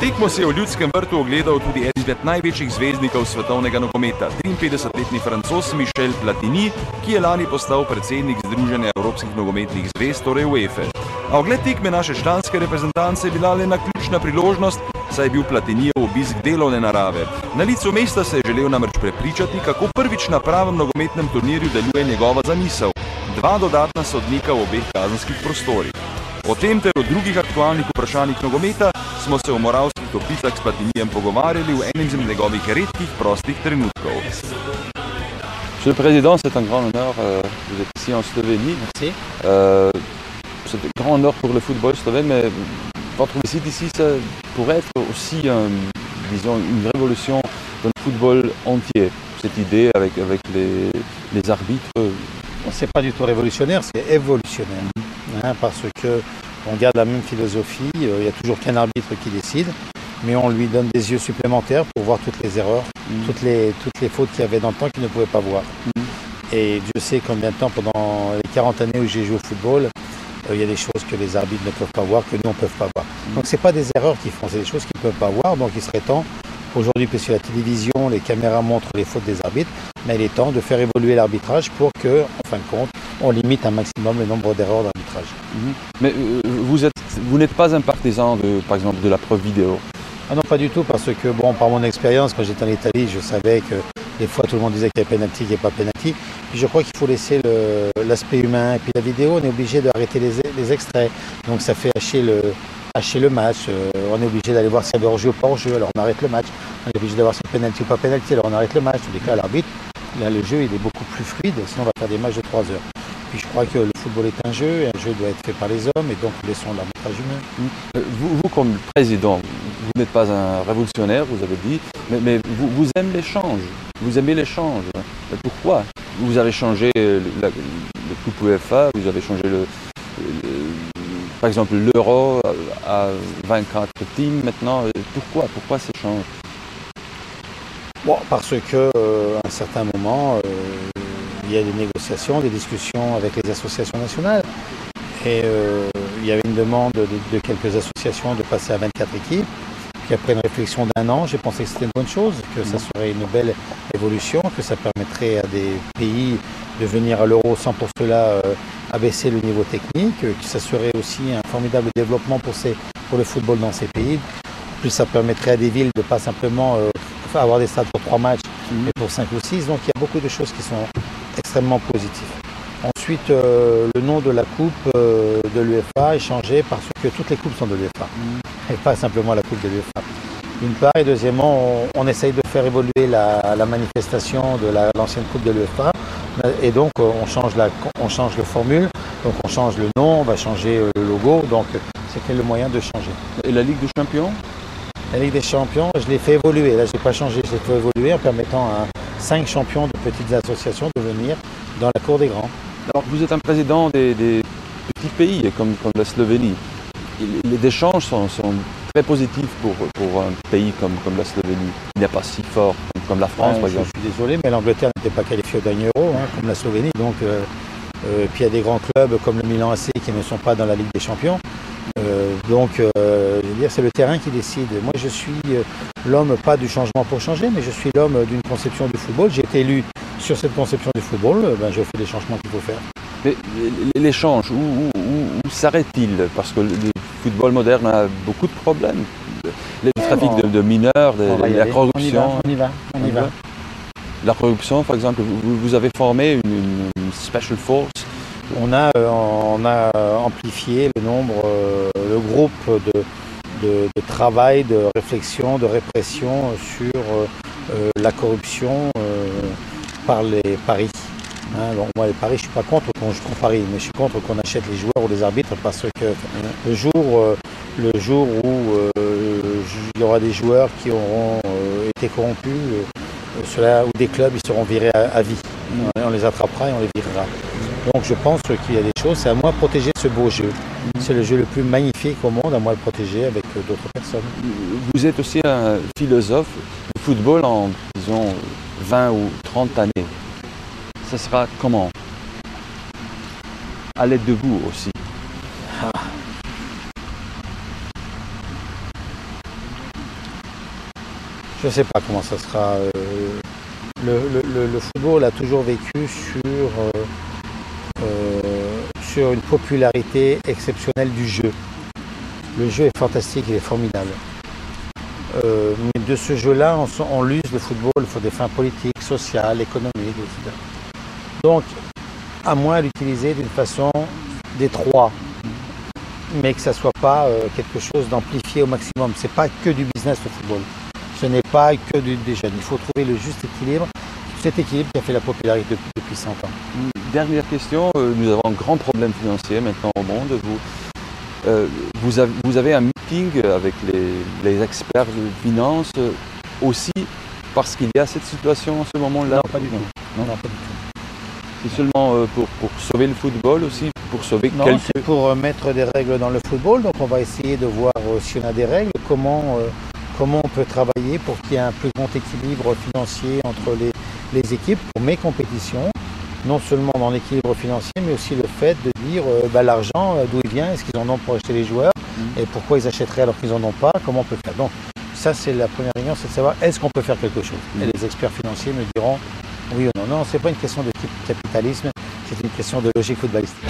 Tekmo si je v Ljudskem vrtu ogledal tudi eden izmed največjih zvezdnikov svetovnega nogometa, 53-letni Francoz Michel Platini, ki je lani postal predsednik Združenja evropskih nogometnih zvez, torej UEFA. A ogled tekme naše članske reprezentance je bila le naključna priložnost, saj je bil Platinijev obisk delovne narave. Na licu mesta se je želel namreč prepričati, kako prvič na pravem nogometnem turnirju deluje njegova zamisel. 2 dodatna sodnika v obeh kazenskih prostorih. O tem ter o drugih aktualnih vprašanjih nogometa smo se v Moravskih Toplicah s Platinijem pogovarjali v enem izmed njegovih redkih prostih trenutkov. Monsieur le Président, c'est un grand honneur. Vous êtes ici en Slovénie. Merci. C'est un grand honneur pour le football slovène, mais votre visite ici, ça pourrait être aussi, disons, une révolution dans le football entier. Cette idée avec les arbitres. C'est pas du tout révolutionnaire, c'est évolutionnaire. Parce qu'on garde la même philosophie, il n'y a toujours qu'un arbitre qui décide, mais on lui donne des yeux supplémentaires pour voir toutes les erreurs, toutes les fautes qu'il y avait dans le temps qu'il ne pouvait pas voir. Et Dieu sait combien de temps, pendant les 40 années où j'ai joué au football, il y a des choses que les arbitres ne peuvent pas voir, que nous on ne peut pas voir. Donc ce n'est pas des erreurs qu'ils font, c'est des choses qu'ils ne peuvent pas voir, donc il serait temps, aujourd'hui puisque la télévision, les caméras montrent les fautes des arbitres, mais il est temps de faire évoluer l'arbitrage pour que, en fin de compte, on limite un maximum le nombre d'erreurs d'arbitrage. Mais vous n'êtes pas un partisan, par exemple, de la preuve vidéo? Ah non, pas du tout, parce que, bon, par mon expérience, quand j'étais en Italie, je savais que des fois tout le monde disait qu'il y avait pénalty, qu'il n'y avait pas pénalty. Puis je crois qu'il faut laisser l'aspect humain. Et puis la vidéo, on est obligé d'arrêter les extraits. Donc ça fait hacher le match. On est obligé d'aller voir s'il y avait hors-jeu ou pas hors-jeu, alors on arrête le match. On est obligé d'avoir si c'est pénalty ou pas pénalty, alors on arrête le match. En tous les cas, l'arbitre, là, le jeu il est beaucoup plus fluide, sinon on va faire des matchs de 3 heures. Puis je crois que le football est un jeu, et un jeu doit être fait par les hommes, et donc laissons l'arbitrage humain. Vous, comme président, vous n'êtes pas un révolutionnaire, vous avez dit, mais vous aimez l'échange. Vous aimez l'échange. Pourquoi? Vous avez changé le Coupe UEFA, vous avez changé par exemple l'Euro à 24 teams maintenant. Pourquoi ce change? Bon, parce qu'à un certain moment, il y a des négociations, des discussions avec les associations nationales. Et il y avait une demande de quelques associations de passer à 24 équipes. Puis après une réflexion d'1 an, j'ai pensé que c'était une bonne chose, que ça serait une belle évolution, que ça permettrait à des pays de venir à l'euro sans pour cela abaisser le niveau technique, que ça serait aussi un formidable développement pour le football dans ces pays. En plus, ça permettrait à des villes de pas simplement avoir des stades pour 3 matchs, mais pour 5 ou 6. Donc il y a beaucoup de choses qui sont extrêmement positives. Ensuite, le nom de la coupe de l'UEFA est changé parce que toutes les coupes sont de l'UEFA, et pas simplement la coupe de l'UEFA. D'une part, et deuxièmement, on essaye de faire évoluer la manifestation de l'ancienne coupe de l'UEFA, et donc on change le formule, donc on change le nom, on va changer le logo, donc c'était le moyen de changer. Et la Ligue des Champions? La Ligue des Champions, je l'ai fait évoluer, là je n'ai pas changé, je l'ai fait évoluer en permettant à 5 champions de petites associations de venir dans la cour des grands. Alors vous êtes un président des petits pays comme la Slovénie. Les échanges sont très positifs pour un pays comme la Slovénie. Il n'est pas si fort comme la France, par exemple. Je suis désolé, mais l'Angleterre n'était pas qualifiée au dernier Euro, comme la Slovénie. Donc, puis il y a des grands clubs comme le Milan AC qui ne sont pas dans la Ligue des Champions. Je veux dire, c'est le terrain qui décide. Moi, je suis l'homme, pas du changement pour changer, mais je suis l'homme d'une conception du football. J'ai été élu sur cette conception du football, je fais les changements qu'il faut faire. Mais l'échange, où s'arrête-t-il? Parce que le football moderne a beaucoup de problèmes. Le trafic de mineurs, la corruption. On y va. La corruption, par exemple, vous avez formé une special force. On a amplifié le nombre, le groupe de travail, de réflexion, de répression sur la corruption par les paris. Bon, moi, les paris, je ne suis pas contre qu'on joue en Paris, mais je suis contre qu'on achète les joueurs ou les arbitres parce que le jour où il y aura des joueurs qui auront été corrompus, ou des clubs, ils seront virés à vie. On les attrapera et on les virera. Donc je pense qu'il y a des choses, c'est à moi de protéger ce beau jeu. C'est le jeu le plus magnifique au monde, à moi de le protéger avec d'autres personnes. Vous êtes aussi un philosophe du football en, disons, 20 ou 30 années. Ça sera comment? À l'aide de vous aussi. Je ne sais pas comment ça sera. Le football a toujours vécu sur une popularité exceptionnelle du jeu. Le jeu est fantastique, il est formidable. Mais de ce jeu-là, on l'use le football pour des fins politiques, sociales, économiques, etc. Donc, à moins l'utiliser d'une façon d'étroit, mais que ça ne soit pas quelque chose d'amplifié au maximum. Ce n'est pas que du business le football. Ce n'est pas que des jeunes. Il faut trouver le juste équilibre. Cet équilibre qui a fait la popularité depuis 100 ans. Dernière question, nous avons un grand problème financier maintenant au monde. Vous avez un meeting avec les experts de finance aussi parce qu'il y a cette situation en ce moment-là? Non, pas du tout. Non, pas du tout. C'est seulement pour sauver le football aussi, pour sauver Non, c'est pour mettre des règles dans le football. Donc on va essayer de voir si on a des règles, comment on peut travailler pour qu'il y ait un plus grand équilibre financier entre les équipes pour mes compétitions. Non seulement dans l'équilibre financier, mais aussi le fait de dire l'argent, d'où il vient, est-ce qu'ils en ont pour acheter les joueurs, et pourquoi ils achèteraient alors qu'ils n'en ont pas, comment on peut faire. Donc ça c'est la première réunion, c'est de savoir est-ce qu'on peut faire quelque chose. Et les experts financiers me diront oui ou non. Non, ce n'est pas une question de capitalisme, c'est une question de logique footballistique.